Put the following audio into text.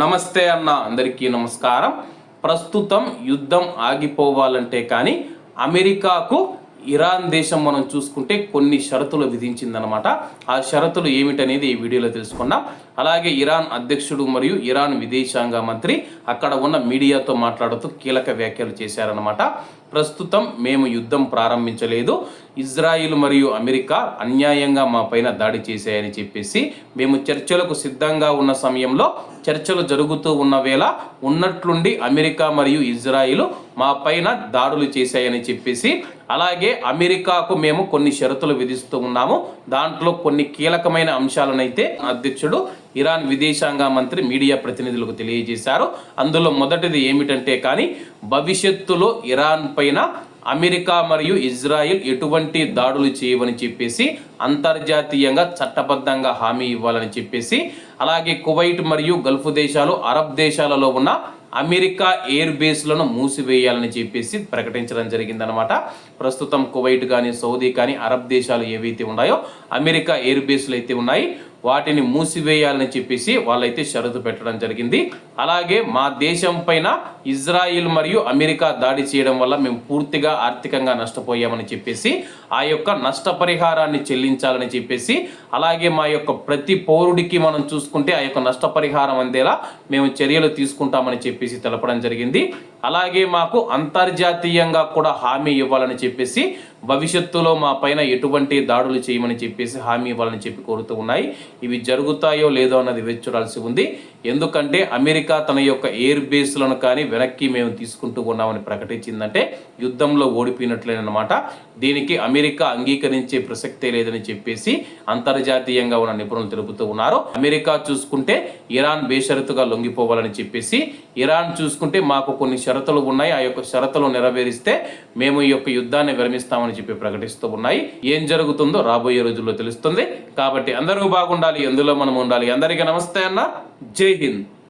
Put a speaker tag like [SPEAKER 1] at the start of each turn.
[SPEAKER 1] నమస్తే అన్న అందరికీ నమస్కారం. ప్రస్తుతం యుద్ధం ఆగిపోవాలంటే కానీ అమెరికాకు ఇరాన్ దేశం మనం చూసుకుంటే కొన్ని షరతులు విధించిందనమాట. ఆ షరతులు ఏమిటనేది ఈ వీడియోలో తెలుసుకున్నాం. అలాగే ఇరాన్ అధ్యక్షుడు మరియు ఇరాన్ విదేశాంగ మంత్రి అక్కడ ఉన్న మీడియాతో మాట్లాడుతూ కీలక వ్యాఖ్యలు చేశారనమాట. ప్రస్తుతం మేము యుద్ధం ప్రారంభించలేదు, ఇజ్రాయిల్ మరియు అమెరికా అన్యాయంగా మా పైన దాడి చేశాయని చెప్పేసి మేము చర్చలకు సిద్ధంగా ఉన్న సమయంలో చర్చలు జరుగుతూ ఉన్న వేళ ఉన్నట్లుండి అమెరికా మరియు ఇజ్రాయిల్ మా పైన దాడులు చేశాయని చెప్పేసి, అలాగే అమెరికాకు మేము కొన్ని షరతులు విధిస్తూ ఉన్నాము. దాంట్లో కొన్ని కీలకమైన అంశాలనైతే అధ్యక్షుడు ఇరాన్ విదేశాంగ మంత్రి మీడియా ప్రతినిధులకు తెలియజేశారు. అందులో మొదటిది ఏమిటంటే కానీ భవిష్యత్తులో ఇరాన్ పైన అమెరికా మరియు ఇజ్రాయిల్ ఎటువంటి దాడులు చేయవని చెప్పేసి అంతర్జాతీయంగా చట్టబద్ధంగా హామీ ఇవ్వాలని చెప్పేసి, అలాగే కువైట్ మరియు గల్ఫ్ దేశాలు, అరబ్ దేశాలలో ఉన్న అమెరికా ఎయిర్ బేస్లను మూసివేయాలని చెప్పేసి ప్రకటించడం జరిగిందనమాట. ప్రస్తుతం కువైట్ కానీ, సౌదీ కానీ, అరబ్ దేశాలు ఏవైతే ఉన్నాయో అమెరికా ఎయిర్ బేస్లు అయితే ఉన్నాయి, వాటిని మూసివేయాలని చెప్పేసి వాళ్ళైతే షరతు పెట్టడం జరిగింది. అలాగే మా దేశం పైన ఇజ్రాయిల్ మరియు అమెరికా దాడి చేయడం వల్ల మేము పూర్తిగా ఆర్థికంగా నష్టపోయామని చెప్పేసి ఆ యొక్క నష్టపరిహారాన్ని చెల్లించాలని చెప్పేసి, అలాగే మా యొక్క ప్రతి పౌరుడికి మనం చూసుకుంటే ఆ యొక్క నష్టపరిహారం అందేలా మేము చర్యలు తీసుకుంటామని చెప్పేసి తెలపడం జరిగింది. అలాగే మాకు అంతర్జాతీయంగా కూడా హామీ ఇవ్వాలని చెప్పేసి, భవిష్యత్తులో మా పైన ఎటువంటి దాడులు చేయమని చెప్పేసి హామీ ఇవ్వాలని చెప్పి కోరుతూ ఉన్నాయి. ఇవి జరుగుతాయో లేదో అన్నది వేచి చూడాల్సి ఉంది. ఎందుకంటే అమెరికా తన యొక్క ఎయిర్ బేస్లను కానీ వెనక్కి మేము తీసుకుంటూ ఉన్నామని ప్రకటించిందంటే యుద్ధంలో ఓడిపోయినట్లేనమాట. దీనికి అమెరికా అంగీకరించే ప్రసక్తే లేదని చెప్పేసి అంతర్జాతీయంగా ఉన్న నిపుణులు తెలుపుతూ ఉన్నారు. అమెరికా చూసుకుంటే ఇరాన్ బేషరతుగా లొంగిపోవాలని చెప్పేసి, ఇరాన్ చూసుకుంటే మాకు కొన్ని షరతులు ఉన్నాయి, ఆ యొక్క షరతులు నెరవేరిస్తే మేము ఈ యొక్క యుద్ధాన్ని విరమిస్తామని చెప్పి ప్రకటిస్తూ ఉన్నాయి. ఏం జరుగుతుందో రాబోయే రోజుల్లో తెలుస్తుంది. కాబట్టి అందరూ బాగుండాలి, ఎందులో మనం ఉండాలి. అందరికీ నమస్తే అన్న, జై హింద్.